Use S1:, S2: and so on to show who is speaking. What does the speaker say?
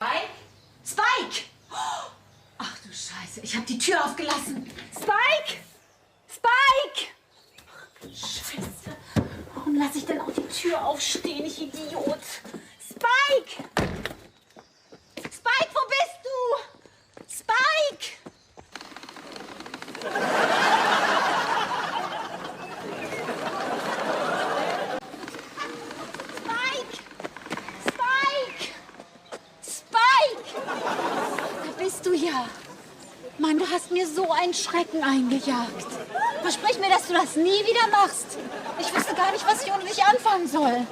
S1: Spike? Spike! Ach du Scheiße, ich habe die Tür aufgelassen. Spike! Spike! Ach, Scheiße. Warum lasse ich denn auch die Tür aufstehen, ich Idiot? Spike! Spike, wo bist du? Spike! Da bist du ja. Mann, du hast mir so einen Schrecken eingejagt. Versprich mir, dass du das nie wieder machst. Ich wüsste gar nicht, was ich ohne dich anfangen soll.